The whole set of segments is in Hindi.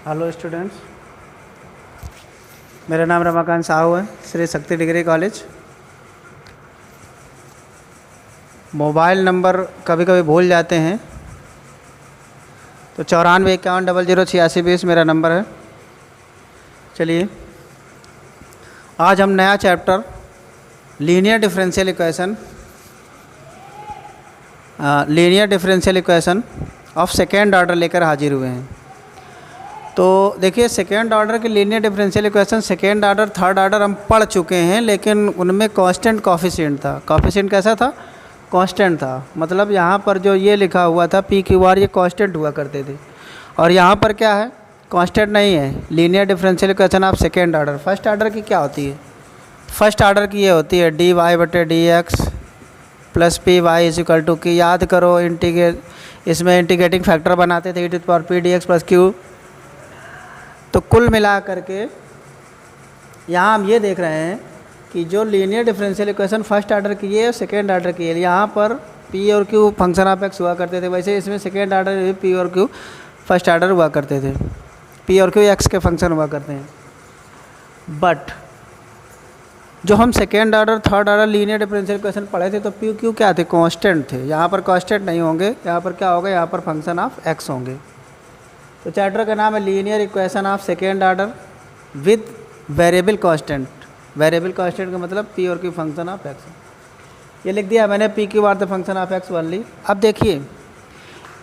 हेलो स्टूडेंट्स, मेरा नाम रमाकांत साहू है, Shri Shakti degree college. Mobile number कभी कभी भूल जाते हैं, तो 94 51 00 86 20 मेरा नंबर है। चलिए, आज हम नया chapter linear differential equation of second order लेकर हाजिर हुए हैं। तो देखिए, सेकेंड ऑर्डर के linear differential equation second order third order हम पढ़ चुके हैं, लेकिन उनमें कांस्टेंट कॉफिशिएंट था। कॉफिशिएंट कैसा था? कांस्टेंट था। मतलब यहाँ पर जो ये लिखा हुआ था पी क्यू आर, ये कांस्टेंट हुआ करते थे, और यहाँ पर क्या है? कांस्टेंट नहीं है। Linear differential equation of second order. First order की क्या होती है? फर्स्ट ऑर्डर की ये होती है डी वाई बटे D X plus P Y is equal to की, याद करो, इसमें इंटीग्रेटिंग फैक्टर बनाते थे e⁻p dx प्लस क्यू। तो कुल मिला करके यहाँ हम ये देख रहे हैं कि जो linear differential equation first order की है, सेकेंड ऑर्डर की है, यहाँ पर पी और क्यू फंक्शन ऑफ एक्स हुआ करते थे, वैसे इसमें सेकेंड ऑर्डर में पी और क्यू फर्स्ट ऑर्डर हुआ करते थे। पी और क्यू एक्स के फंक्शन हुआ करते हैं। बट जो हम second order third order linear differential equation पढ़े थे, तो पी क्यू क्या थे? कांस्टेंट थे। यहाँ पर कांस्टेंट नहीं होंगे, यहाँ पर क्या होगा? यहाँ पर फंक्शन ऑफ एक्स होंगे। तो चैप्टर का नाम है linear equation of second order with variable constant. Variable constant का मतलब पी और क्यू फंक्शन ऑफ एक्स। ये लिख दिया मैंने, P Q R the function of x only. अब देखिए,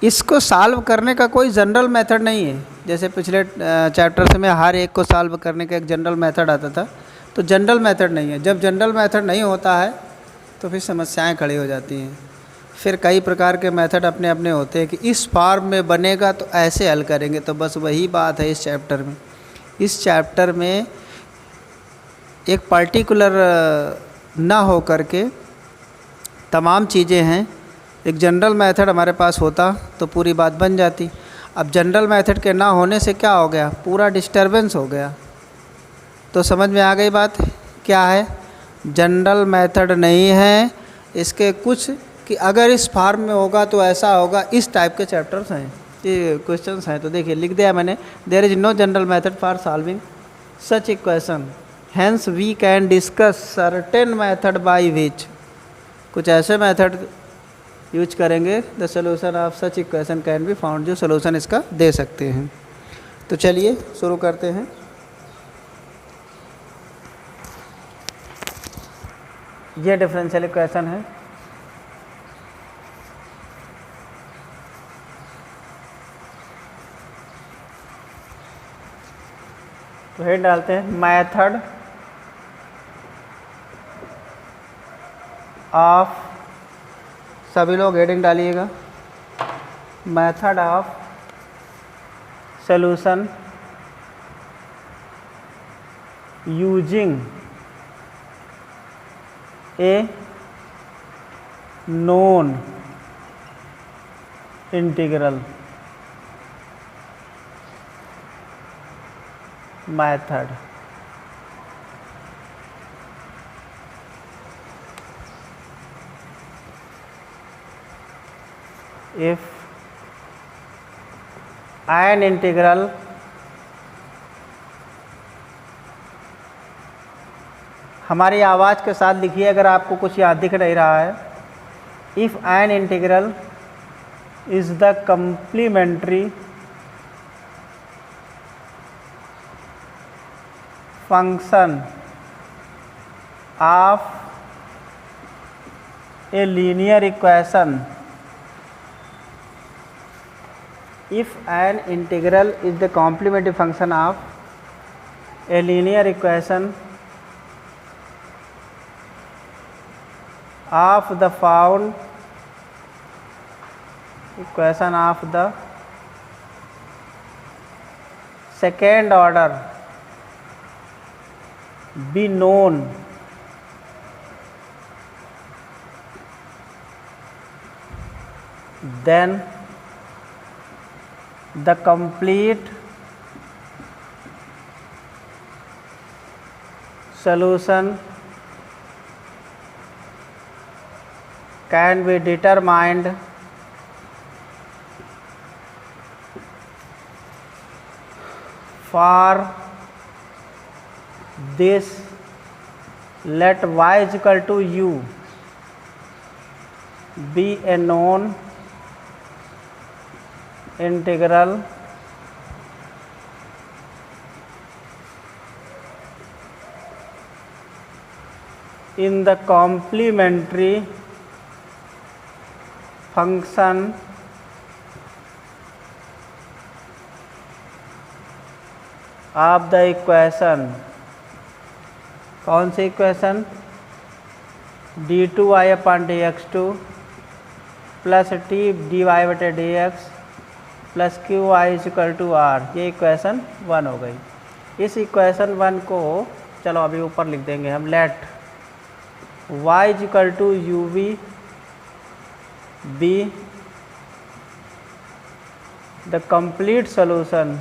इसको सॉल्व करने का कोई जनरल मेथड नहीं है। जैसे पिछले चैप्टर से में हर एक को सॉल्व करने का एक जनरल मेथड आता था, तो जनरल मेथड नहीं है। जब जनरल मेथड नहीं होता है तो फिर समस्याएं खड़ी हो जाती हैं। फिर कई प्रकार के मेथड अपने अपने होते हैं कि इस फॉर्म में बनेगा तो ऐसे हल करेंगे। तो बस वही बात है इस चैप्टर में। इस चैप्टर में एक पर्टिकुलर ना हो करके तमाम चीज़ें हैं। एक जनरल मेथड हमारे पास होता तो पूरी बात बन जाती। अब जनरल मेथड के ना होने से क्या हो गया? पूरा डिस्टर्बेंस हो गया। तो समझ में आ गई बात क्या है? जनरल मेथड नहीं है इसके कुछ, कि अगर इस फॉर्म में होगा तो ऐसा होगा। इस टाइप के चैप्टर्स हैं, ये क्वेश्चंस हैं। तो देखिए, लिख दिया मैंने, there is no general method for solving such equation, hence we can discuss certain method by which. कुछ ऐसे मेथड यूज करेंगे the solution of such equation can be found, जो सोल्यूशन इसका दे सकते हैं। तो चलिए शुरू करते हैं। ये डिफरेंशियल इक्वेशन है। तो हेड डालते हैं, मेथड ऑफ, सभी लोग हेडिंग डालिएगा, method of solution using A known integral method। if an integral हमारी आवाज़ के साथ लिखिए अगर आपको कुछ याद दिख नहीं रहा है। if an integral is the complementary function of a linear equation, if an integral is the complementary function of a linear equation of the found equation of the second order be known, then the complete solution can be determined for this let y is equal to u be a known integral in the complementary function of the equation। कौन सी equation? d2y upon dx2 plus t dy बटे dx प्लस Q Y is equal to R. ये इक्वेशन 1 हो गई। इस इक्वेशन 1 को चलो अभी ऊपर लिख देंगे हम। Let y is equal to U V be the complete solution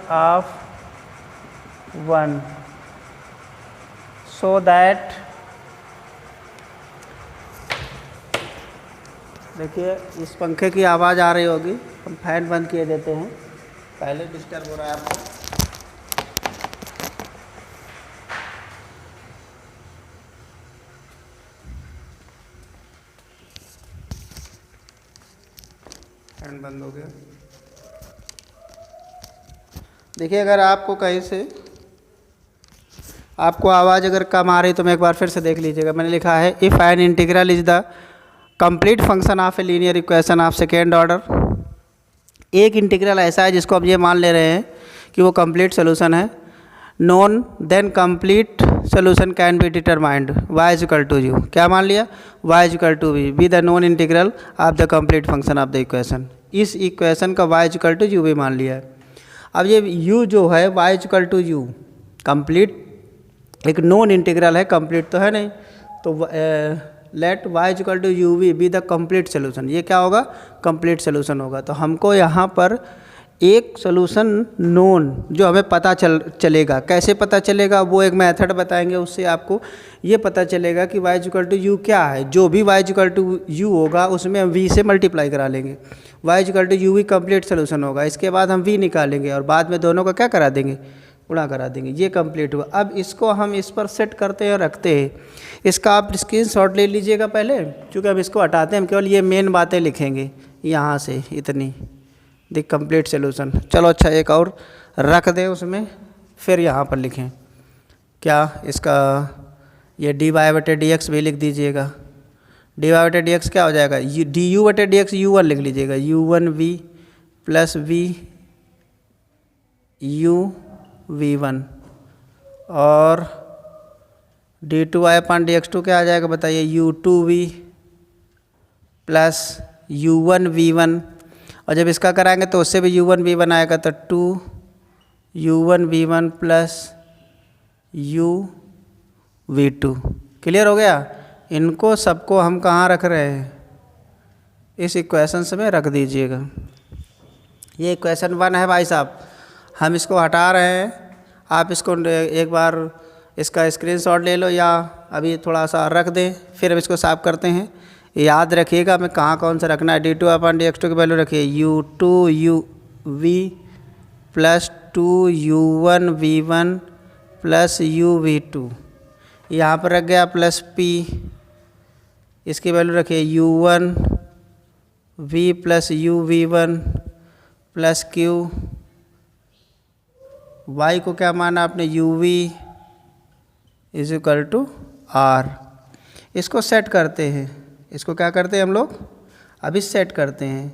of 1 so that, देखिए इस पंखे की आवाज़ आ रही होगी, हम फैन बंद किए देते हैं, पहले डिस्टर्ब हो रहा है आपको। फैन बंद हो गया। देखिए अगर आपको कहीं से आपको आवाज़ अगर कम आ रही तो मैं एक बार फिर से देख लीजिएगा। मैंने लिखा है if an integral is the complete function of a linear equation of second order. एक इंटीग्रल ऐसा है जिसको हम ये मान ले रहे हैं कि वो कंप्लीट सोल्यूशन है। Known then complete solution can be determined y is equal to U. क्या मान लिया? y is equal to V be the known integral of the complete function of the equation. इस इक्वेशन का y is equal to U भी मान लिया है। अब ये u जो है y is equal to U complete एक नॉन इंटीग्रल है, कंप्लीट तो है नहीं, तो let y is equal to U V be the complete solution. ये क्या होगा? कंप्लीट सोल्यूशन होगा। तो हमको यहाँ पर एक सोल्यूशन नोन जो हमें पता चलेगा। कैसे पता चलेगा? वो एक मेथड बताएंगे, उससे आपको ये पता चलेगा कि y is equal to U क्या है। जो भी y is equal to U होगा उसमें हम v से मल्टीप्लाई करा लेंगे। y is equal to U V complete solution होगा। इसके बाद हम v निकालेंगे और बाद में दोनों का क्या करा देंगे? गुणा करा देंगे। ये कंप्लीट हुआ। अब इसको हम इस पर सेट करते हैं और रखते हैं। इसका आप स्क्रीनशॉट ले लीजिएगा पहले, क्योंकि हम इसको हटाते हैं। हम केवल ये मेन बातें लिखेंगे यहाँ से, इतनी द कंप्लीट सोल्यूशन। चलो अच्छा एक और रख दें उसमें, फिर यहाँ पर लिखें क्या इसका, ये dy बटे dx भी लिख दीजिएगा। dy बटे dx क्या हो जाएगा? du बटे dx u1 लिख लीजिएगा। u1v plus v u v1 और d2y अपॉन dx2 क्या आ जाएगा बताइए? u2v प्लस u1 v1, और जब इसका कराएंगे तो उससे भी u1 v1 आएगा, तो 2 u1 v1 plus u v2। Clear हो गया? इनको सबको हम कहाँ रख रहे हैं? इस इक्वेशंस में रख दीजिएगा। ये इक्वेशन 1 है भाई साहब, हम इसको हटा रहे हैं। आप इसको एक बार इसका स्क्रीनशॉट ले लो या अभी थोड़ा सा रख दें, फिर हम इसको साफ करते हैं। याद रखिएगा मैं कहाँ कौन सा रखना है। d2 अपॉन dx2 की वैल्यू रखिए u2 u v plus 2 u1 v1 plus u v2। यहाँ पर रख गया प्लस p, इसकी वैल्यू रखिए u1 v plus u v1 plus q। y को क्या माना आपने? u v is equal to r। इसको सेट करते हैं। इसको क्या करते हैं हम लोग? अभी सेट करते हैं।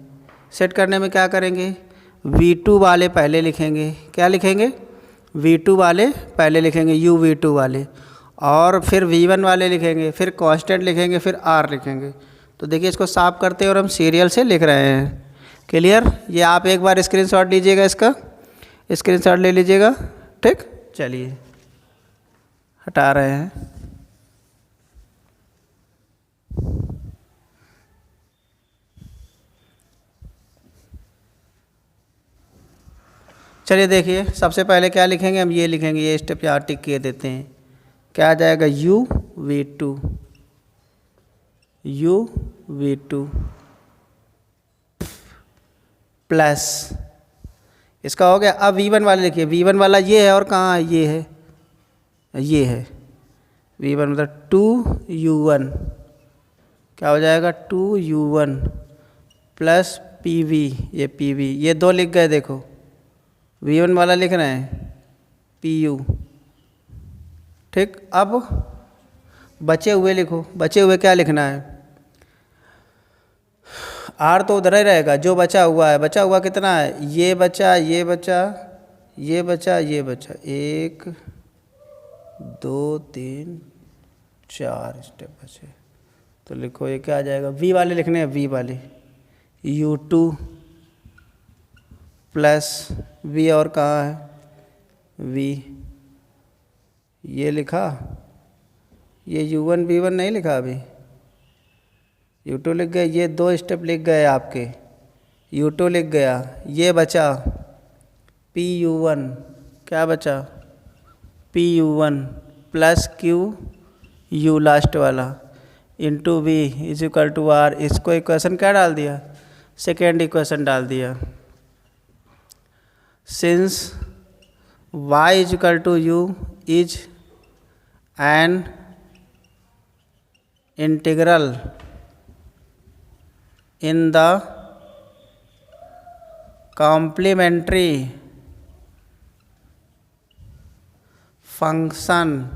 सेट करने में क्या करेंगे? v2 वाले पहले लिखेंगे। क्या लिखेंगे? v2 वाले पहले लिखेंगे, u v2 वाले, और फिर v1 वाले लिखेंगे, फिर कांस्टेंट लिखेंगे, फिर r लिखेंगे। तो देखिए इसको साफ करते हैं और हम सीरियल से लिख रहे हैं। क्लियर? ये आप एक बार स्क्रीनशॉट लीजिएगा, इसका स्क्रीनशॉट ले लीजिएगा। ठीक, चलिए हटा रहे हैं। चलिए देखिए सबसे पहले क्या लिखेंगे? हम ये लिखेंगे, ये स्टेप यहाँ टिक किए देते हैं। क्या आ जाएगा? u v2 u v2 plus इसका हो गया। अब V1 वाले लिखिए, V1 वाला ये है और कहाँ है, ये है, ये है V1 मतलब 2U1 क्या हो जाएगा 2U1 प्लस PV, ये PV, ये दो लिख गए देखो, V1 वाला लिख रहे हैं PU। ठीक, अब बचे हुए लिखो, बचे हुए क्या लिखना है, R तो उधर ही रहेगा, जो बचा हुआ है, बचा हुआ कितना है, ये बचा, ये बचा, ये बचा, ये बचा, 1 2 3 4 स्टेप बचे, तो लिखो ये क्या आ जाएगा, V वाले लिखने हैं, V वाले U2 प्लस V और कहाँ है V, ये लिखा, ये U1 V1 नहीं लिखा अभी, U2 लिख गए, ये दो स्टेप लिख गए आपके, U2 लिख गया, ये बचा PU1, क्या बचा PU1 प्लस QU लास्ट वाला into V is equal to R, इसको इक्वेशन क्या डाल दिया, सेकेंड इक्वेशन डाल दिया। Since Y is equal to U is an integral in the complementary function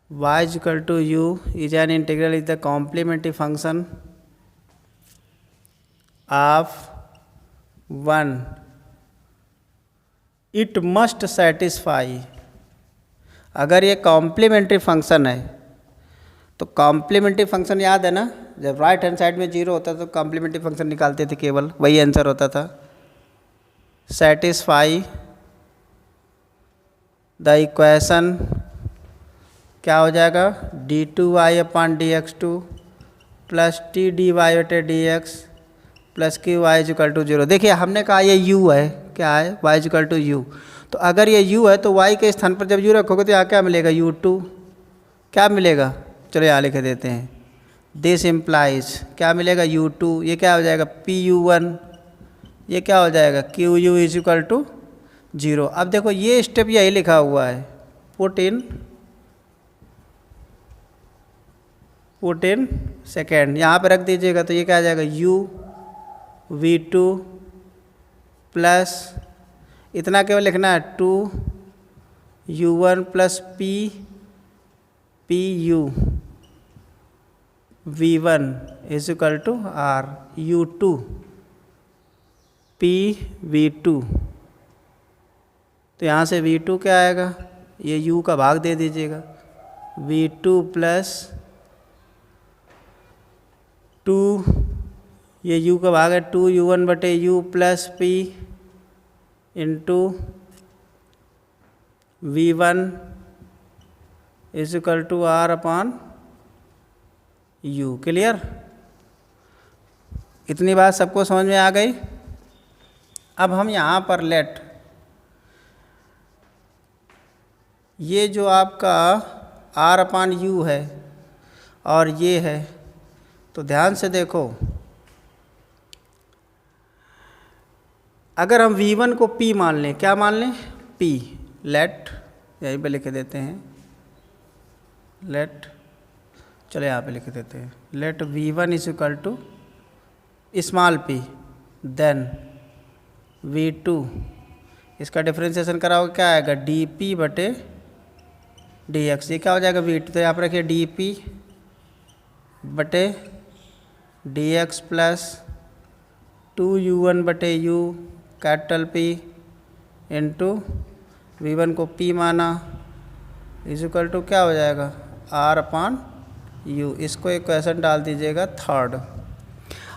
y is equal to u is an integral is the complementary function of 1, it must satisfy, अगर ये कॉम्प्लीमेंट्री फंक्शन है तो कॉम्प्लीमेंट्री फंक्शन याद है ना, जब राइट हैंड साइड में 0 होता था तो कॉम्प्लीमेंट्री फंक्शन निकालते थे, केवल वही आंसर होता था। सेटिस्फाई द इक्वेशन क्या हो जाएगा, d2y upon dx2 plus T D Y बटे D X plus Q Y is equal to 0। देखिए हमने कहा ये u है, क्या है y is equal to u, तो अगर ये u है तो y के स्थान पर जब u रखोगे तो यहाँ क्या मिलेगा u2, क्या मिलेगा, चलो यहाँ लिख देते हैं, दिस इम्प्लाइज क्या मिलेगा U2, ये क्या हो जाएगा PU1, ये क्या हो जाएगा QU इज इक्वल टू 0। अब देखो ये स्टेप यही लिखा हुआ है, पुट इन सेकेंड, यहाँ पे रख दीजिएगा तो ये क्या आ जाएगा UV2 प्लस इतना केवल लिखना है 2U1 plus PU V1 is equal to R U2 PV2, तो यहाँ से V2 क्या आएगा, ये U का भाग दे दीजिएगा, V2 प्लस 2, ये U का भाग है 2U1 बटे U plus P into V1 is equal to R upon U। Clear, इतनी बात सबको समझ में आ गई। अब हम यहाँ पर लेट ये जो आपका R अपॉन U है और ये है, तो ध्यान से देखो, अगर हम V1 को P मान लें, क्या मान लें P, लेट यहीं पे लिख देते हैं, लेट चलो यहाँ पे लिख देते हैं, let V1 is equal to small p, then V2 इसका डिफ्रेंशिएशन कराओगे क्या आएगा dp बटे dx, ये क्या हो जाएगा V2, तो यहाँ पर रखिए dp बटे dx प्लस 2U1 बटे U capital P into V1 को P माना इज इक्वल टू क्या हो जाएगा R अपॉन U, इसको इक्वेशन डाल दीजिएगा थर्ड।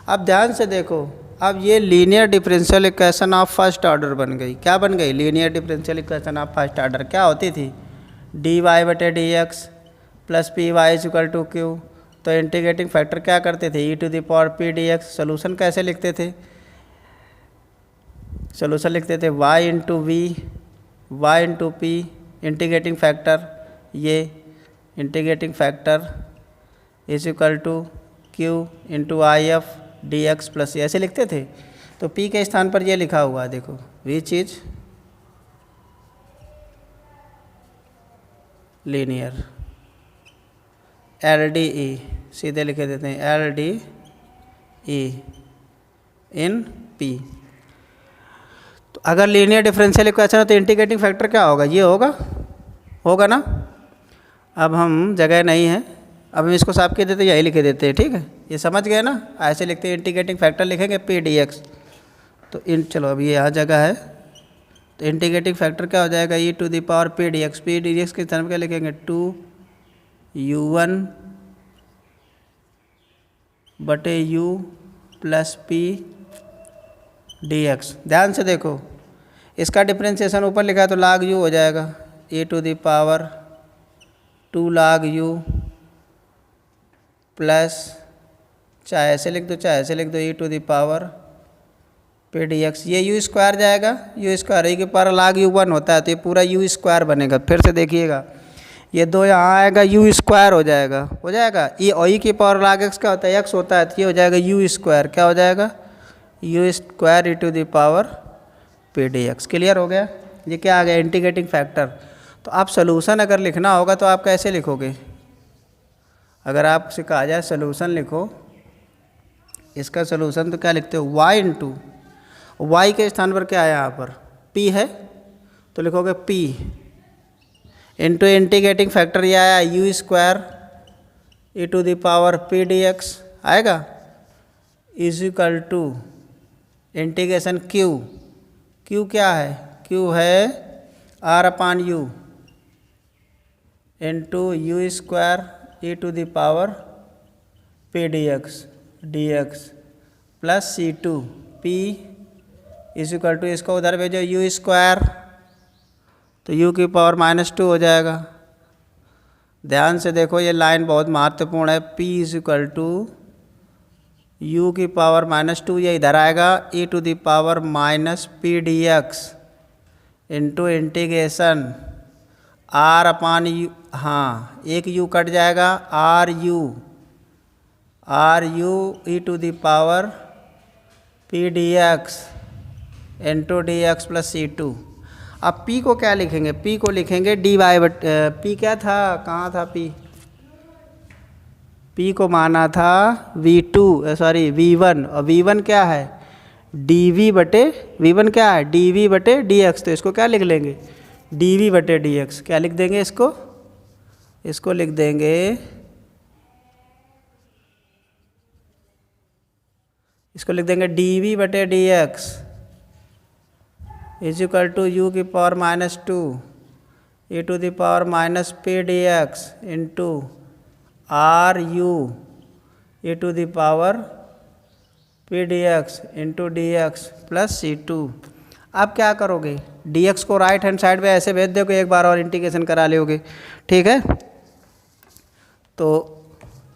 अब ध्यान से देखो, अब ये linear differential equation of first order बन गई, क्या बन गई, linear differential equation of first order. क्या होती थी, dy बटे dx plus P Y is equal to Q, तो इंटीग्रेटिंग फैक्टर क्या करते थे e to the power p dx। Solution कैसे लिखते थे, सोल्यूशन लिखते थे y into V Y into P, integrating factor ये integrating factor is equal to Q into I F D X plus C, ऐसे लिखते थे। तो पी के स्थान पर ये लिखा हुआ है, देखो which is linear, L D E सीधे लिखे देते हैं, L D E in P. तो अगर लीनियर डिफरेंशियल इक्वेशन है तो इंटीग्रेटिंग फैक्टर क्या होगा, ये होगा ना। अब हम जगह नहीं है, अब हम इसको साफ कर देते हैं, यही लिखे देते हैं, ठीक है, ये समझ गए ना। ऐसे लिखते हैं, इंटीग्रेटिंग फैक्टर लिखेंगे पी डी एक्स। तो चलो अब ये यहाँ जगह है, तो इंटीग्रेटिंग फैक्टर क्या हो जाएगा, E to the power P D X. P D X के तरफ क्या लिखेंगे, 2u1 बटे u plus P D X. ध्यान से देखो, इसका डिफ्रेंशिएशन ऊपर लिखा है तो log u हो जाएगा, e to the power 2 log u plus, चाहे ऐसे लिख दो चाहे ऐसे लिख दो, e to the power P D X. ये यू स्क्वायर जाएगा, यू स्क्वायर ई के पावर log u1 होता है, तो ये पूरा यू स्क्वायर बनेगा। फिर से देखिएगा, ये 2 यहाँ आएगा, यू स्क्वायर हो जाएगा। ये और ई की पावर log x क्या होता है, x होता है, तो ये हो जाएगा यू स्क्वायर, क्या हो जाएगा, U square E to the power P D X. Clear हो गया, ये क्या आ गया, इंटीग्रेटिंग फैक्टर। तो आप सोल्यूशन अगर लिखना होगा तो आप कैसे लिखोगे, अगर आपसे कहा जाए सोल्यूशन लिखो, इसका सोल्यूशन तो क्या लिखते हो, y इंटू वाई के स्थान पर क्या है, यहाँ पर p है, तो लिखोगे p इंटू इंटीग्रेटिंग फैक्टर ये आया U square E to the power P D X आएगा, is equal to integration Q क्या है, क्यू है R upon U into U square E to the power P D X plus C two P is equal to, इसको उधर भेजो यू स्क्वायर, तो u की पावर -2 हो जाएगा। ध्यान से देखो, ये लाइन बहुत महत्वपूर्ण है, p is equal to U की पावर -2, ये इधर आएगा e to the power minus P D X into integration r upon U, हाँ एक u कट जाएगा, R U E to the power P D X into D X plus C two. अब p को क्या लिखेंगे, p को लिखेंगे dy बट p क्या था, कहाँ था p को माना था v2 सॉरी v1, और v1 क्या है dv बटे, v1 क्या है dv बटे dx, तो इसको क्या लिख लेंगे dv बटे dx। क्या लिख देंगे इसको लिख देंगे, dv बटे dx is equal to U की power -2 E to the power minus P D X into R U E to the power P D X into D X plus C two. अब क्या करोगे, डी एक्स को राइट हैंड साइड पे ऐसे भेज दोगे, एक बार और इंटीग्रेशन करा लोगे, ठीक है। तो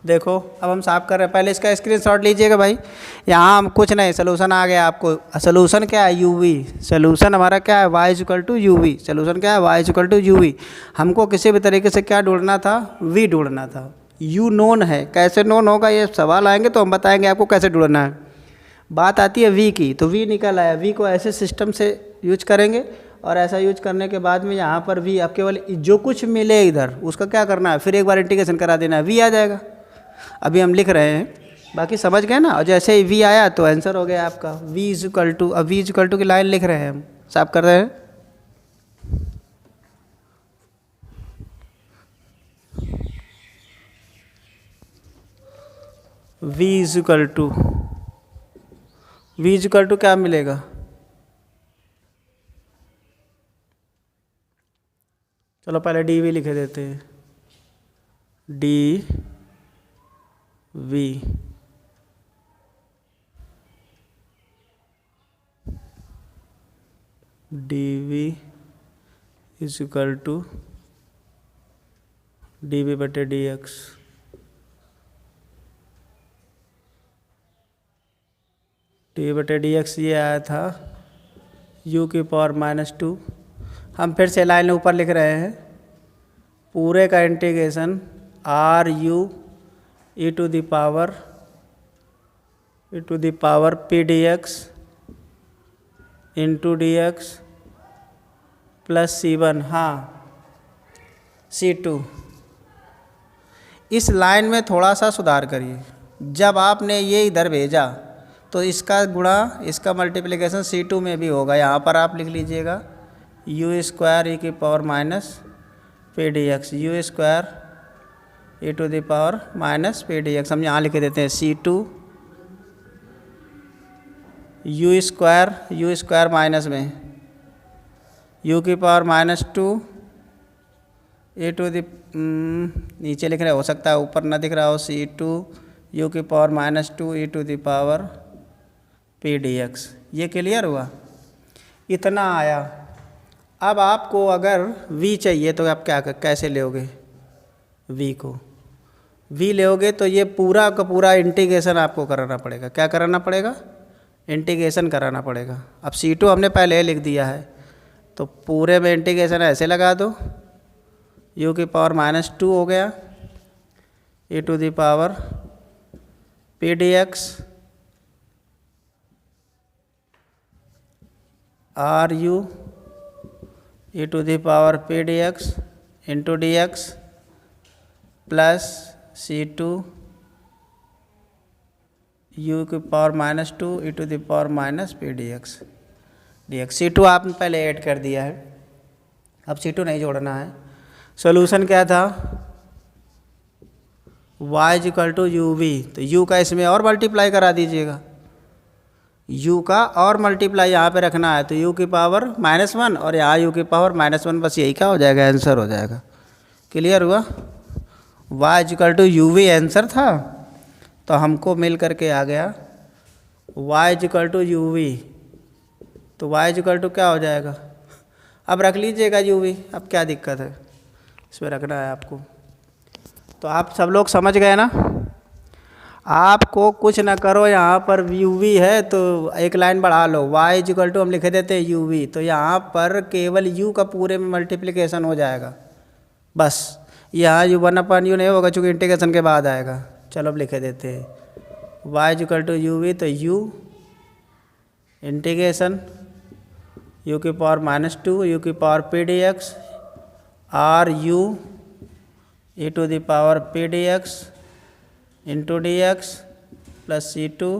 देखो अब हम साफ कर रहे हैं, पहले इसका स्क्रीनशॉट लीजिएगा भाई। यहाँ हम कुछ नहीं, सोल्यूशन आ गया आपको। सोल्यूशन क्या है, यू वी। सोल्यूशन हमारा क्या है, y equal to U V. Solution क्या है, y equal to U V. हमको किसी भी तरीके से क्या ढूंढना था, v ढूंढना था। u नोन है, कैसे नोन होगा ये सवाल आएंगे तो हम बताएंगे आपको कैसे ढूंढना है। बात आती है v की, तो v निकल आया। v को ऐसे सिस्टम से यूज करेंगे, और ऐसा यूज करने के बाद में यहाँ पर v, अब केवल जो कुछ मिले इधर उसका क्या करना है, फिर एक बार इंटीग्रेशन करा देना है, v आ जाएगा। अभी हम लिख रहे हैं, बाकी समझ गए ना। और जैसे ही v आया तो आंसर हो गया आपका v इज इक्वल टू। अब v इज इक्वल टू की लाइन लिख रहे हैं, हम साफ कर रहे हैं। v इज इक्वल टू क्या मिलेगा, चलो पहले डी वी लिखे देते हैं, D V is equal to D V बटे डी एक्स। डी बटे डी एक्स ये आया था u की पावर -2। हम फिर से लाइन ऊपर लिख रहे हैं, पूरे का integration R U E to the power E to the power P D X into D X plus C1, हाँ C2। इस लाइन में थोड़ा सा सुधार करिए। जब आपने ये इधर भेजा तो इसका गुणा, इसका मल्टीप्लिकेशन C2 में भी होगा। यहाँ पर आप लिख लीजिएगा यू स्क्वायर ई की power minus P D X, U square E to the power minus P D X. हम यहाँ लिख देते हैं C2 यू स्क्वायर माइनस में यू की पावर -2 ए टू द, नीचे लिख रहे हो सकता है ऊपर ना दिख रहा हो, C2 यू की power -2 E to the power P D X. ये क्लियर हुआ? इतना आया। अब आपको अगर v चाहिए तो आप क्या कैसे लोगे? v को v लोगे तो ये पूरा का पूरा इंटीग्रेशन आपको कराना पड़ेगा। क्या कराना पड़ेगा? इंटीग्रेशन कराना पड़ेगा। अब C2 हमने पहले लिख दिया है तो पूरे में इंटीग्रेशन ऐसे लगा दो, u की पावर -2 हो गया e to the power P D X R U e to the power P D X into D X plus C2 u की power -2 e to the power minus P D X D X. C2 आपने पहले ऐड कर दिया है, अब C2 नहीं जोड़ना है। सॉल्यूशन क्या था? y = uv, तो u का इसमें और मल्टीप्लाई करा दीजिएगा। u का और मल्टीप्लाई यहाँ पे रखना है तो u की पावर -1 और यहाँ u की पावर -1, बस यही क्या हो जाएगा? आंसर हो जाएगा। क्लियर हुआ? y = uv आंसर था तो हमको मिल करके आ गया y = uv, तो y = क्या हो जाएगा? अब रख लीजिएगा uv, अब क्या दिक्कत है? इसमें रखना है आपको। तो आप सब लोग समझ गए ना? आपको कुछ ना करो, यहाँ पर uv है तो एक लाइन बढ़ा लो, y = हम लिख देते हैं uv, तो यहाँ पर केवल u का पूरे में मल्टीप्लिकेशन हो जाएगा बस। यहाँ u1/u नहीं होगा चूँकि इंटीग्रेशन के बाद आएगा। चलो अब लिख देते हैं y = uv, तो u इंटीग्रेशन u की पावर -2 u की power P D X R U e to the power P D X into D X plus C2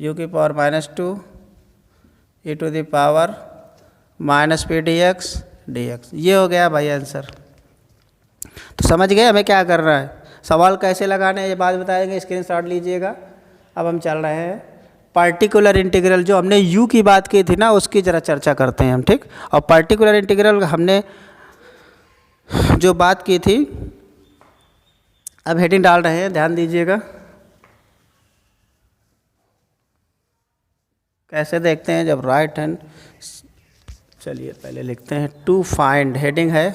u की power -2 e to the power minus P D X D X. ये हो गया भाई आंसर। तो समझ गए हमें क्या करना है? सवाल कैसे लगाने हैं ये बात बताएंगे, स्क्रीनशॉट लीजिएगा। अब हम चल रहे हैं पार्टिकुलर इंटीग्रल, जो हमने u की बात की थी ना उसकी ज़रा चर्चा करते हैं हम, ठीक? और पार्टिकुलर इंटीग्रल हमने जो बात की थी, अब हेडिंग डाल रहे हैं, ध्यान दीजिएगा। कैसे देखते हैं? जब राइट हैंड, चलिए पहले लिखते हैं टू फाइंड, हेडिंग है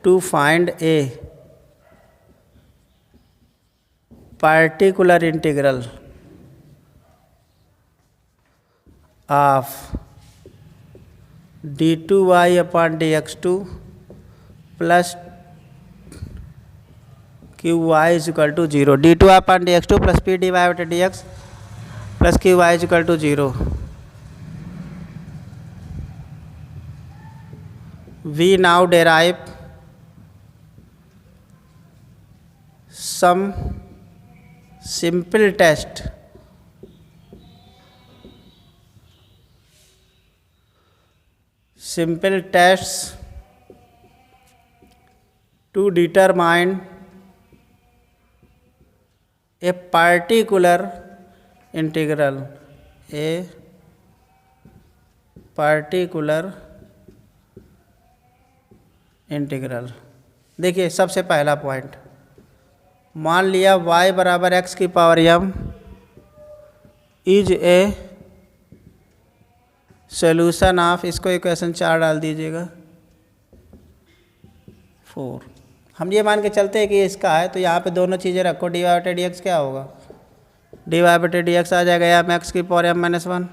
to find a particular integral of d2y/dx2 plus qy = 0, d2y/dx2 plus p/dx plus qy = 0। we now derive some simple test to determine a particular integral, देखिए सबसे पहला पॉइंट, मान लिया y = x⁻m is a solution of, इसको इक्वेशन 4 डाल दीजिएगा 4। हम ये मान के चलते हैं कि इसका है तो यहाँ पे दोनों चीज़ें रखो, dy/dx क्या होगा? dy/dx आ जाएगा m(x⁻m−1),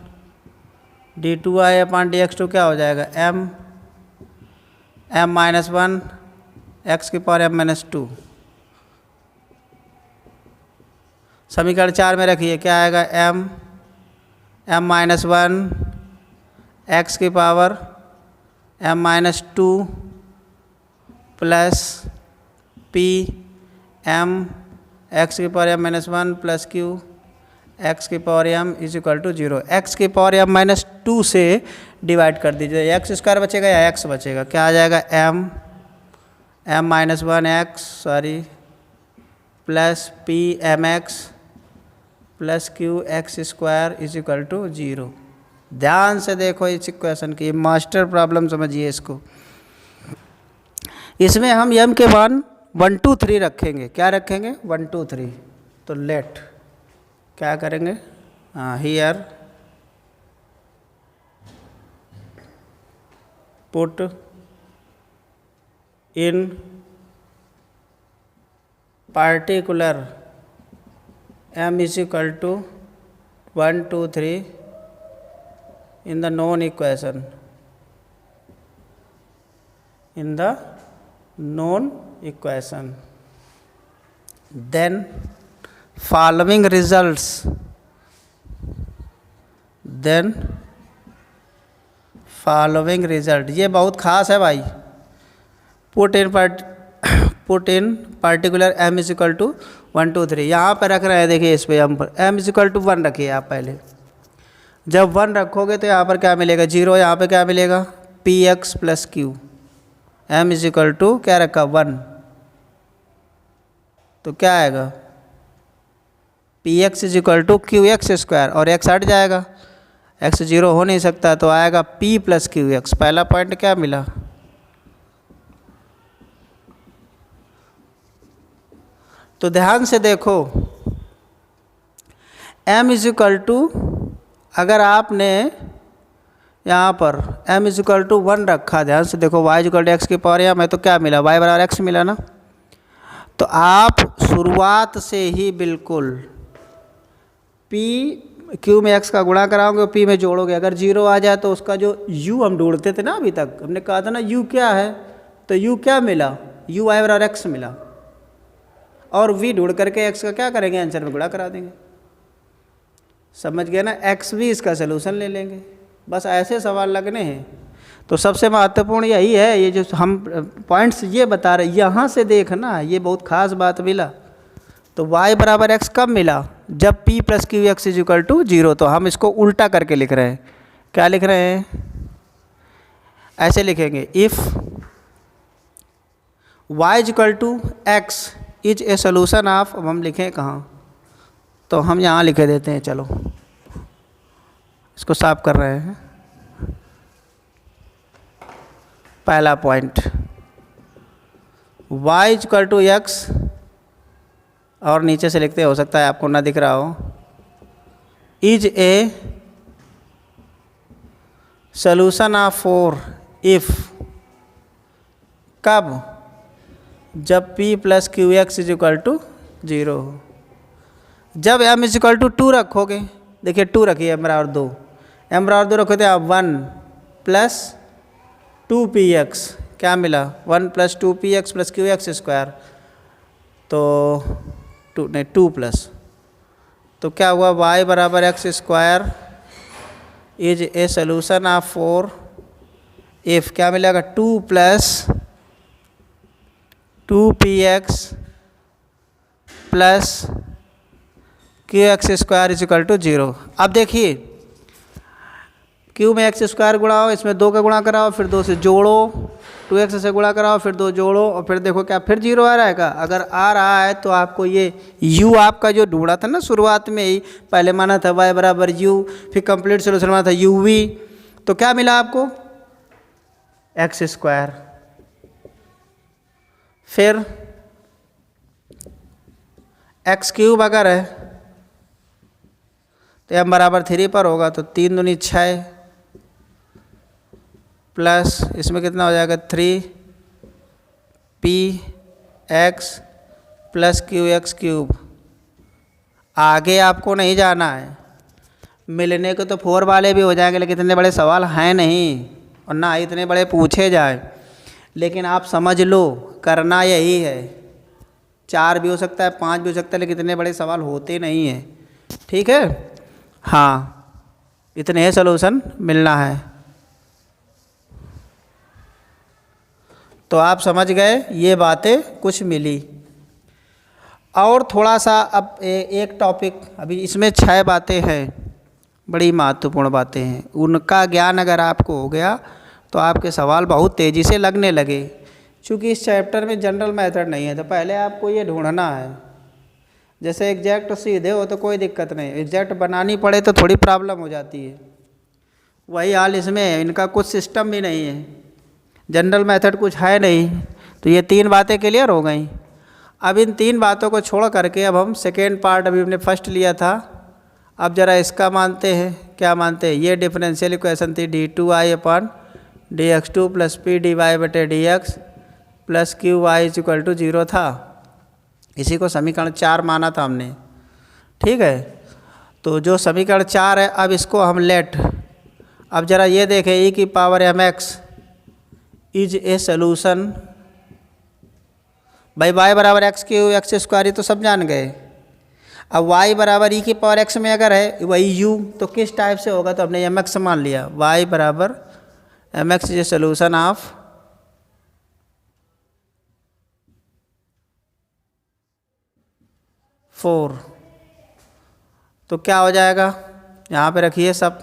d2y/dx2 क्या हो जाएगा? m-1 x⁻m-2। समीकरण 4 में रखिए, क्या आएगा, m-1 x की power m-2 plus p m x की power m-1 plus q x की power m is equal to 0। x की पावर m-2 से डिवाइड कर दीजिए, एक्स स्क्वायर बचेगा या x बचेगा, क्या आ जाएगा, m-1 x plus p mx plus Q X square is equal to 0। ध्यान से देखो इस इक्वेशन की, मास्टर प्रॉब्लम समझिए इसको। इसमें हम m के मान 1 2 3 रखेंगे, क्या रखेंगे, 1 2 3। तो लेट क्या करेंगे, here put in particular m is equal to 1 2 3 in the known equation, in the known equation, then following results, then following result, ये बहुत खास है भाई, put in particular m is equal to 1 2 3, यहाँ पर रख रहे हैं, देखिए इस पे m पर m is equal to 1 रखिए आप पहले। जब 1 रखोगे तो यहाँ पर क्या मिलेगा, 0, यहाँ पे क्या मिलेगा, P x plus Q, m is equal to क्या रखा, 1, तो क्या आएगा, P X is equal to Q X square, और x हट जाएगा, x 0 हो नहीं सकता, तो आएगा p प्लस क्यू एक्स। पहला पॉइंट क्या मिला, तो ध्यान से देखो m इज इक्वल टू, अगर आपने यहाँ पर m इज इक्वल टू 1 रखा, ध्यान से देखो y is equal to X की पावर m है, तो क्या मिला, y बराबर x मिला ना। तो आप शुरुआत से ही बिल्कुल p q में x का गुणा कराओगे और p में जोड़ोगे, अगर 0 आ जाए तो उसका जो u हम ढूंढते थे ना, अभी तक हमने कहा था ना u क्या है, तो u क्या मिला, u y बराबर x मिला, और v ढूंढ करके x का क्या करेंगे, आंसर में गुणा करा देंगे। समझ गए ना, x भी इसका सलूशन ले लेंगे, बस ऐसे सवाल लगने हैं। तो सबसे महत्वपूर्ण यही है, ये जो हम पॉइंट्स ये बता रहे, यहाँ से देखना, ये बहुत खास बात मिला। तो y बराबर x कब मिला, जब p plus Q X is equal to 0। तो हम इसको उल्टा करके लिख रहे हैं, क्या लिख रहे हैं, ऐसे लिखेंगे, if y is equal to X is a solution of, अब हम लिखें कहाँ, तो हम यहाँ लिखे देते हैं, चलो इसको साफ कर रहे हैं। पहला point, y is equal to X, और नीचे से लिखते, हो सकता है आपको ना दिख रहा हो, is a solution of four if, कब, जब p plus Q X is equal to 0 हो। जब m इज इक्वल टू 2 रखोगे, देखिए 2 रखिए, m बराबर 2, m बराबर 2 रखोगे तो आप 1 प्लस 2px, क्या मिला, 1 plus 2px plus Q X square, तो 2 प्लस, तो क्या हुआ, y बराबर X square is a solution of 4 if, क्या मिलेगा, 2 plus 2px plus Q X square is equal to 0। अब देखिए क्यू में एक्स स्क्वायर गुणा हो, इसमें 2 का गुणा कराओ, फिर 2 से जोड़ो, 2x से गुणा कराओ, फिर 2 जोड़ो, और फिर देखो क्या फिर 0 आ रहा है का, अगर आ रहा है तो आपको ये u आपका जो ढूंढा था ना शुरुआत में ही, पहले माना था y बराबर u, फिर कंप्लीट सोल्यूशन माना था uv, तो क्या मिला आपको, एक्स स्क्वायर, फिर एक्स क्यूब अगर है तो m बराबर 3 पर होगा, तो 3 दूनी 6 प्लस इसमें कितना हो जाएगा, 3px plus Q x cube. आगे आपको नहीं जाना है, मिलने को तो 4 वाले भी हो जाएंगे, लेकिन इतने बड़े सवाल हैं नहीं, और ना इतने बड़े पूछे जाए, लेकिन आप समझ लो करना यही है, 4 भी हो सकता है, 5 भी हो सकता है, लेकिन इतने बड़े सवाल होते नहीं हैं। ठीक है, हाँ, इतने सॉल्यूशन मिलना है। तो आप समझ गए, ये बातें कुछ मिली। और थोड़ा सा अब एक टॉपिक, अभी इसमें 6 बातें हैं, बड़ी महत्वपूर्ण बातें हैं। उनका ज्ञान अगर आपको हो गया तो आपके सवाल बहुत तेज़ी से लगने लगे। क्योंकि इस चैप्टर में जनरल मेथड नहीं है, तो पहले आपको ये ढूंढना है। जैसे एग्जैक्ट सीधे हो तो कोई दिक्कत नहीं, एग्जैक्ट बनानी पड़े तो थोड़ी प्रॉब्लम हो जाती है। वही हाल इसमें है, इनका कुछ सिस्टम भी नहीं है, जनरल मेथड कुछ है नहीं। तो ये 3 बातें क्लियर हो गई। अब इन 3 बातों को छोड़ करके अब हम सेकेंड पार्ट, अभी हमने फर्स्ट लिया था, अब ज़रा इसका मानते हैं। क्या मानते हैं? ये डिफरेंशियल इक्वेशन थी d2i/dx2 + p/dx + qy = 0 था। इसी को समीकरण 4 माना था हमने। ठीक है, तो जो समीकरण 4 है, अब इसको हम लेट, अब ज़रा ये देखें, e⁻mx इज ए सोल्यूशन। भाई y बराबर x² तो सब जान गए। अब y बराबर e⁻x में अगर है वही u, तो किस टाइप से होगा? तो हमने mx मान लिया। y बराबर mx is a solution of four. तो क्या हो जाएगा? यहाँ पे रखिए सब,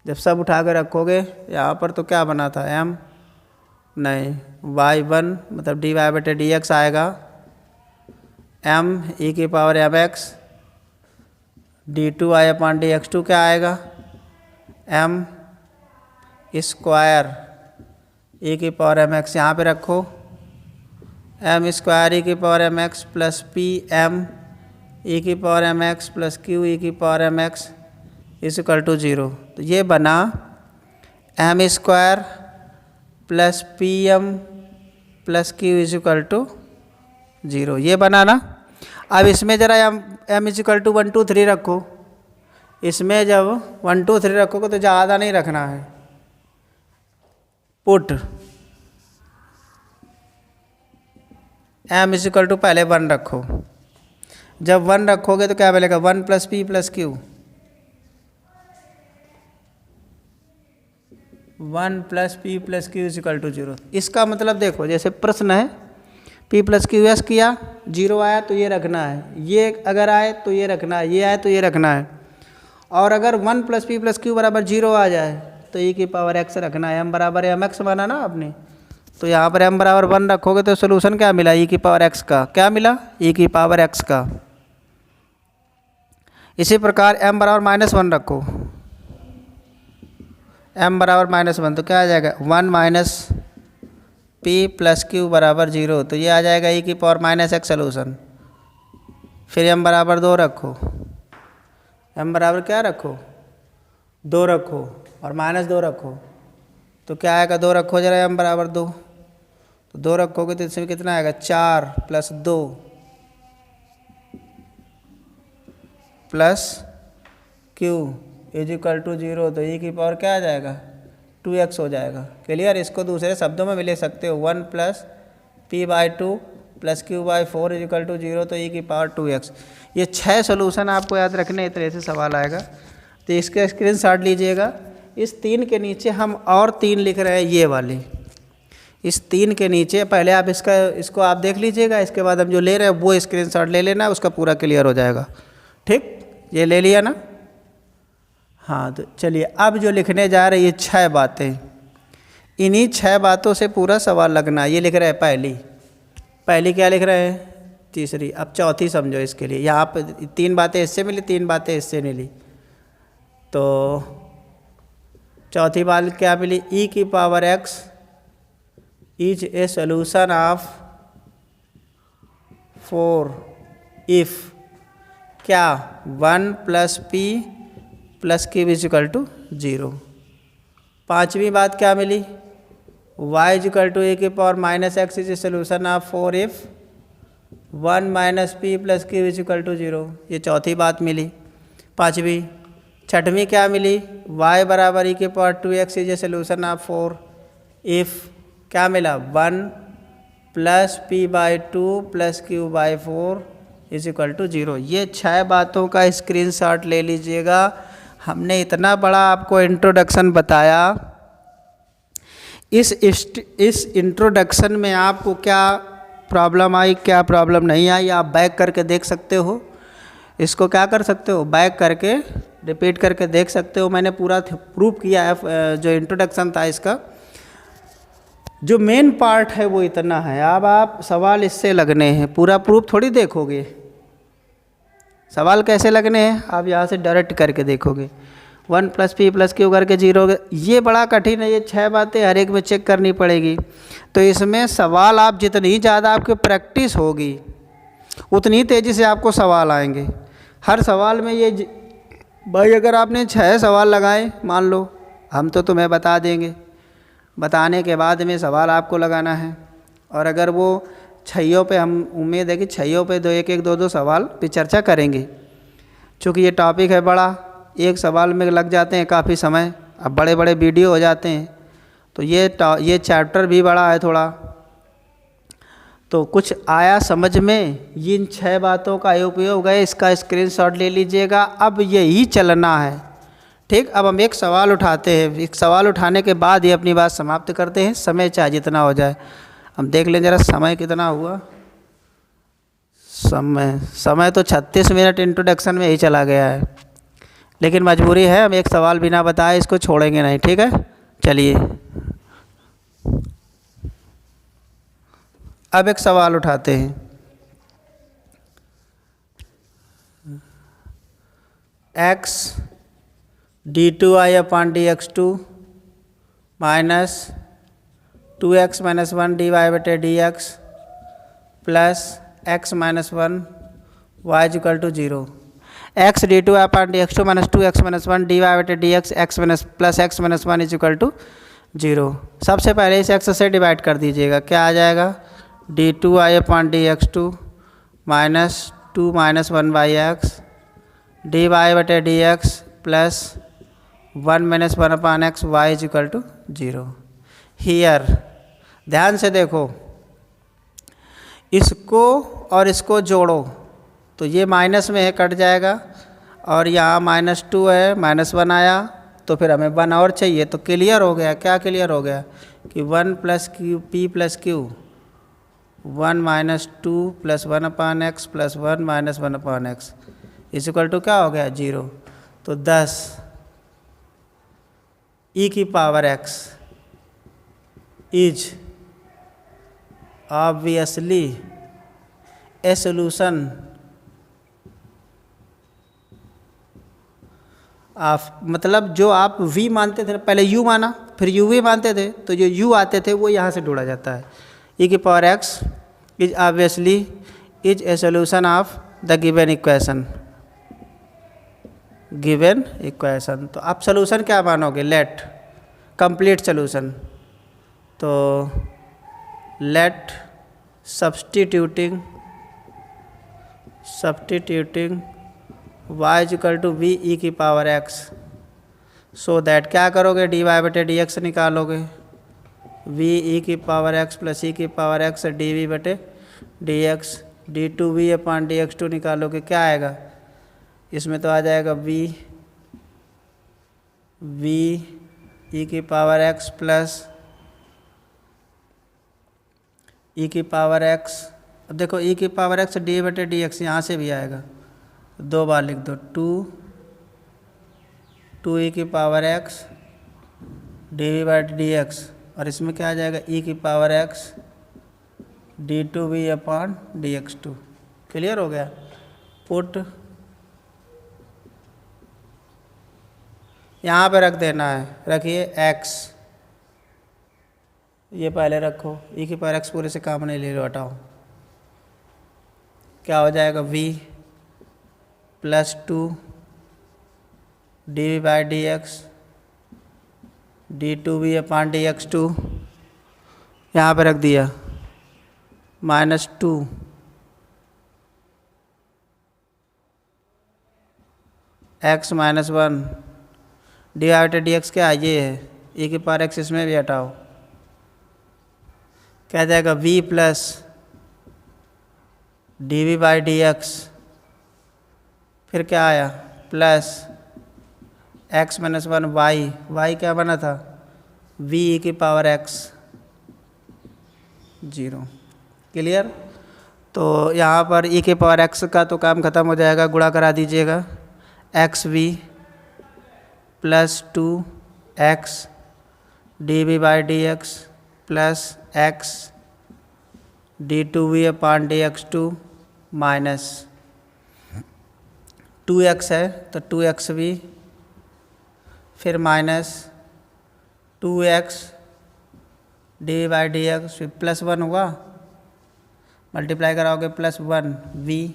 जब सब उठा कर रखोगे यहाँ पर, तो क्या बना था? m नहीं, y1 मतलब dy/dx आएगा, m e⁻mx, d2i/dx2 क्या आएगा? m स्क्वायर e⁻mx, यहाँ पे रखो, m square e⁻mx + pm e⁻mx + q e⁻mx = 0। तो ये बना m स्क्वायर + pm + q = 0, ये बना ना। अब इसमें ज़रा m = 1 2 3 रखो। इसमें जब 1 2 3 रखोगे तो ज़्यादा नहीं रखना है, पुट m = पहले 1 रखो। जब 1 रखोगे तो क्या मिलेगा? 1 + p + q, 1 + p + q = 0। इसका मतलब देखो, जैसे प्रश्न है p + q किया, 0 आया तो ये रखना है, ये अगर आए तो ये रखना है, ये आए तो ये रखना है। और अगर 1 + p + q = 0 आ जाए तो e⁻x रखना है। m बराबर mx बना ना आपने, तो यहाँ पर m बराबर 1 रखोगे तो सोल्यूशन क्या मिला? e⁻x का। क्या मिला? e⁻x का। इसी प्रकार m बराबर -1 रखो, m बराबर -1, तो क्या आ जाएगा? 1 - p + q = 0, तो ये आ जाएगा e⁻x सोल्यूशन। फिर m बराबर 2 रखो, m बराबर क्या रखो? 2 रखो और -2 रखो, तो क्या आएगा? 2 रखो जरा, m बराबर 2, तो 2 रखोगे तो इसमें कितना आएगा? 4 + 2 + q = 0, तो e⁻ क्या आ जाएगा? 2x हो जाएगा। क्लियर? इसको दूसरे शब्दों में भी ले सकते हो, 1 + p/2 + q/4 = 0, तो e⁻ 2x। ये 6 सोल्यूशन आपको याद रखने, इस तरह से सवाल आएगा, तो इसका स्क्रीनशॉट लीजिएगा। इस 3 के नीचे हम और 3 लिख रहे हैं, ये वाली, इस 3 के नीचे पहले आप इसको आप देख लीजिएगा, इसके बाद हम जो ले रहे हैं वो स्क्रीनशॉट ले लेना, उसका पूरा क्लियर हो जाएगा। ठीक, ये ले लिया ना? हाँ, तो चलिए अब जो लिखने जा रहे हैं ये 6 बातें, इन्हीं 6 बातों से पूरा सवाल लगना। ये लिख रहे हैं पहली क्या लिख रहे हैं? तीसरी। अब चौथी समझो इसके लिए, यहाँ पे 3 बातें इससे मिली, 3 बातें इससे मिली, तो चौथी बात क्या मिली? e⁻x is a solution of 4 if क्या? 1 + p + q = 0। पांचवी बात क्या मिली? y = e⁻x is a solution of 4 if 1 - p + q = 0। ये चौथी बात मिली, पांचवी। छठवीं क्या मिली? y बराबर e⁻2x is a solution of 4 if क्या मिला? 1 plus p/2 plus q/4 is equal to 0। ये 6 बातों का स्क्रीनशॉट ले लीजिएगा। हमने इतना बड़ा आपको इंट्रोडक्शन बताया। इस इंट्रोडक्शन में आपको क्या प्रॉब्लम आई, क्या प्रॉब्लम नहीं आई, आप बैक करके देख सकते हो। इसको क्या कर सकते हो, बैक करके रिपीट करके देख सकते हो। मैंने पूरा प्रूफ किया है, जो इंट्रोडक्शन था इसका जो मेन पार्ट है वो इतना है। अब आप सवाल इससे लगने हैं, पूरा प्रूफ थोड़ी देखोगे। सवाल कैसे लगने हैं, आप यहाँ से डायरेक्ट करके देखोगे। 1 + p + q करके 0, ये बड़ा कठिन है। ये 6 बातें हर एक में चेक करनी पड़ेगी। तो इसमें सवाल आप जितनी ज़्यादा आपकी प्रैक्टिस होगी उतनी तेज़ी से आपको सवाल आएंगे। हर सवाल में ये भाई अगर आपने 6 सवाल लगाए मान लो, हम तो तुम्हें बता देंगे, बताने के बाद में सवाल आपको लगाना है। और अगर वो 6 पे, हम उम्मीद है कि 6 पे 2 सवाल पे चर्चा करेंगे। चूँकि ये टॉपिक है बड़ा, एक सवाल में लग जाते हैं काफ़ी समय, अब बड़े बड़े वीडियो हो जाते हैं। तो ये चैप्टर भी बड़ा है थोड़ा। तो कुछ आया समझ में, इन 6 बातों का उपयोग है। इसका स्क्रीनशॉट ले लीजिएगा। अब यही चलना है, ठीक। अब हम एक सवाल उठाते हैं, एक सवाल उठाने के बाद ही अपनी बात समाप्त करते हैं। समय चाहे जितना हो जाए। हम देख लें ज़रा समय कितना हुआ। समय तो 36 मिनट इंट्रोडक्शन में ही चला गया है, लेकिन मजबूरी है, हम एक सवाल बिना बताए इसको छोड़ेंगे नहीं, ठीक है। चलिए अब एक सवाल उठाते हैं। x d2i/dx2 minus 2x - 1 dy/dx plus x - 1 y = 0। x d2i/dx2 minus 2x - 1 dy/dx plus x - 1 = 0। सबसे पहले इस x से डिवाइड कर दीजिएगा। क्या आ जाएगा, d2i/dx2 minus 2 - 1/x dy/dx plus 1 - 1/x y = 0। Here ध्यान से देखो, इसको और इसको जोड़ो तो ये माइनस में है, कट जाएगा। और यहाँ -2 है, -1 आया, तो फिर हमें 1 और चाहिए। तो क्लियर हो गया। क्या क्लियर हो गया कि 1 + p + q 1 - 2 + 1/x plus 1 - 1/x is equal to क्या हो गया, 0। तो 10 e⁻x is obviously a solution आप, मतलब जो आप v मानते थे, पहले u माना फिर uv मानते थे, तो जो u आते थे वो यहाँ से ढूंढा जाता है। e⁻x is obviously is a solution of the given equation. तो आप सोल्यूशन क्या मानोगे, लेट कंप्लीट सोल्यूशन। तो let substituting y = v e⁻x, so that क्या करोगे, dy/dx निकालोगे, v e⁻x plus e⁻x dv/dx d2v/dx2 निकालोगे। क्या आएगा इसमें, तो आ जाएगा v e⁻x प्लस e⁻x। अब देखो e⁻x dv/dx यहाँ से भी आएगा, 2 बार लिख दो, 2 e⁻x dv/dx, और इसमें क्या आ जाएगा e⁻x d2v/dx2। क्लियर हो गया। पुट यहाँ पे रख देना है, रखिए x, ये पहले रखो, e⁻x पूरे से काम नहीं ले लो, हटाओ। क्या हो जाएगा, v + 2 dv/dx d2v/dx2, यहाँ पे रख दिया, -2 x - 1 dy/dx क्या ये है, e⁻x इसमें भी हटाओ। क्या जाएगा v plus D by D X, फिर क्या आया प्लस x माइनस 1 y क्या बना था v e की पावर x 0। क्लियर। तो यहाँ पर e के पावर x का तो काम खत्म हो जाएगा, गुणा करा दीजिएगा X V plus 2x D by D X plus x d2v upon dx2 minus 2x है तो 2xv, फिर minus 2x D by D X, फिर प्लस 1 हुआ, मल्टीप्लाई कराओगे प्लस 1v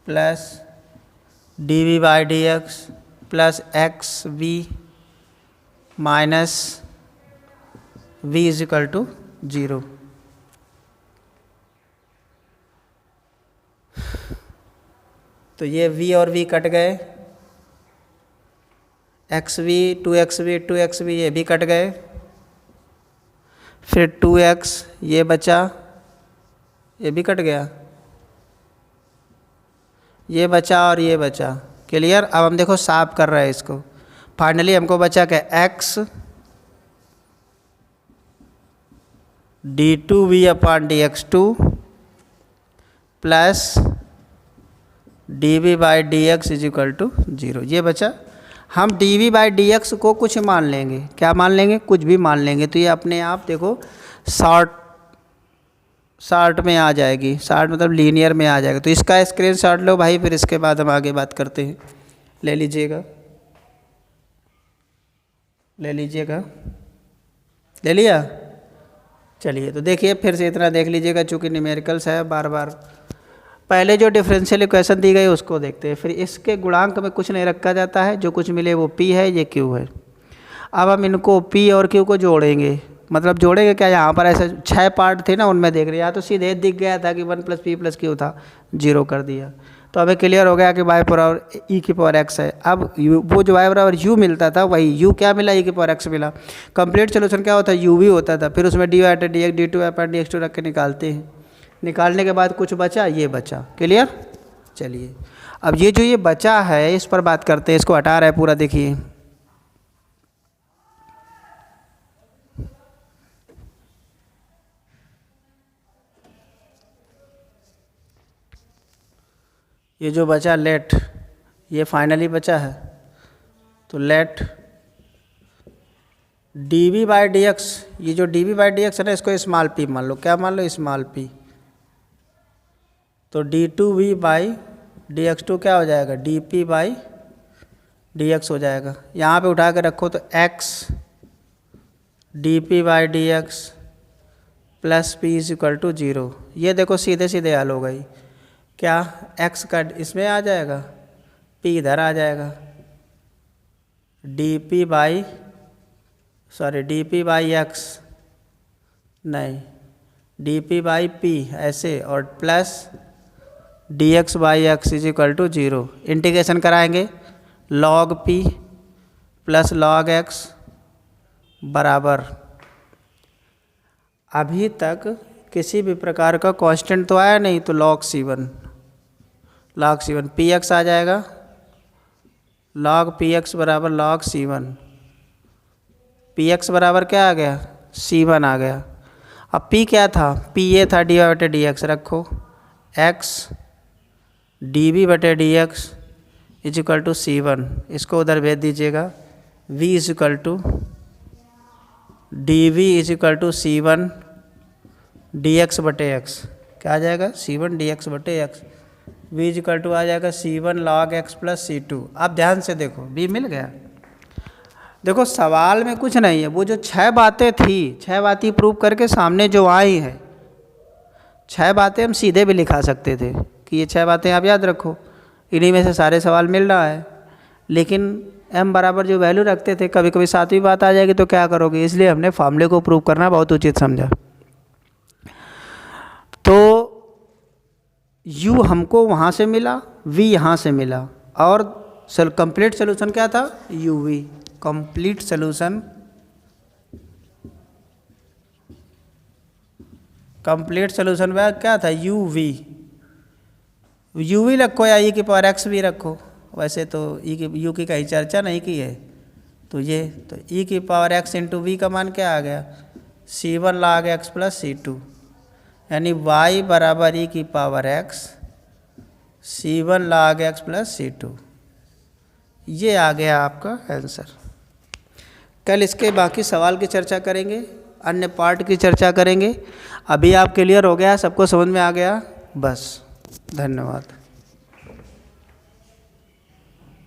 प्लस D by D X plus X V minus v is equal to 0। तो ये v और v कट गए, xv 2xv ये भी कट गए, फिर 2x ये बचा, ये भी कट गया, ये बचा और ये बचा। क्लियर। अब हम देखो साफ कर रहे हैं इसको। फाइनली हमको बचा क्या x d2v upon dx2 plus D by D X is equal to 0, ये बचा। हम डी बाई डी एक्स को कुछ मान लेंगे, क्या मान लेंगे, कुछ भी मान लेंगे, तो ये अपने आप देखो शॉर्ट में आ जाएगी। शॉर्ट मतलब लीनियर में आ जाएगा। तो इसका स्क्रीनशॉट लो भाई, फिर इसके बाद हम आगे बात करते हैं। ले लीजिएगा, ले लीजिएगा, ले लिया। चलिए तो देखिए फिर से इतना देख लीजिएगा, चूँकि न्यूमेरिकल्स है बार बार। पहले जो डिफरेंशियल इक्वेशन दी गई उसको देखते हैं, फिर इसके गुणांक में कुछ नहीं रखा जाता है, जो कुछ मिले वो p है, ये q है। अब हम इनको p और q को जोड़ेंगे, मतलब जोड़ेंगे क्या, यहाँ पर ऐसे 6 पार्ट थे ना, उनमें देख रहे हैं, या तो सीधे दिख गया था कि 1 + p + q था, 0 कर दिया। तो हमें क्लियर हो गया कि y बराबर e की पावर x है। अब वो जो y बराबर u मिलता था, वही u क्या मिला, e की पावर x मिला। कंप्लीट सोल्यूशन क्या होता है, u भी होता था, फिर उसमें dy dx d2 अपान dx2 रख के निकालते हैं। निकालने के बाद कुछ बचा, ये बचा। क्लियर। चलिए अब ये जो ये बचा है इस पर बात करते हैं। इसको हटा रहा है पूरा, देखिए ये जो बचा लेट, ये फाइनली बचा है, तो let D by D X, ये जो डी बाई डी एक्स है ना, इसको स्मॉल p मान लो। क्या मान लो, स्मॉल p। तो d2v बाई dx2 क्या हो जाएगा, dp बाई dx हो जाएगा। यहाँ पे उठा के रखो तो x dp by dx plus p is equal to 0। ये देखो सीधे सीधे हल हो गई। क्या x का इसमें आ जाएगा, p इधर आ जाएगा, dp बाई x नहीं, dp बाई p ऐसे, और plus dx by x is equal to 0। Integration कराएंगे, log p प्लस log x बराबर, अभी तक किसी भी प्रकार का कांस्टेंट तो आया नहीं, तो log c1 px आ जाएगा, log px बराबर log c1, px बराबर क्या आ गया, c1 आ गया। अब p क्या था, p ये था dy/dx, रखो x dv/dx is equal to c1, इसको उधर भेज दीजिएगा। v is equal to dv is equal to c1 dx/x, क्या आ जाएगा, c1 dx/x। v is equal to आ जाएगा c1 log x plus c2। अब ध्यान से देखो, v मिल गया। देखो सवाल में कुछ नहीं है, वो जो 6 बातें थी, 6 बातें प्रूव करके सामने जो आई है, 6 बातें हम सीधे भी लिखा सकते थे कि ये 6 बातें आप याद रखो, इन्हीं में से सारे सवाल मिल रहा है। लेकिन m बराबर जो वैल्यू रखते थे, कभी कभी 7वीं बात आ जाएगी तो क्या करोगे, इसलिए हमने फॉर्मूले को प्रूव करना बहुत उचित समझा। तो u हमको वहाँ से मिला, v यहाँ से मिला, और कंप्लीट सोल्यूशन क्या था, uv। Complete solution complete solution में क्या था, यू वी रखो या ई की पावर एक्स भी रखो, वैसे तो ई की यू की कहीं चर्चा नहीं की है। तो ये तो ई की पावर एक्स इंटू वी का मान क्या आ गया, C1 log x plus C2, यानी y बराबर ई की power x C1 log x plus C2। ये आ गया आपका आंसर। कल इसके बाकी सवाल की चर्चा करेंगे, अन्य पार्ट की चर्चा करेंगे। अभी आप क्लियर हो गया, सबको समझ में आ गया? बस, धन्यवाद।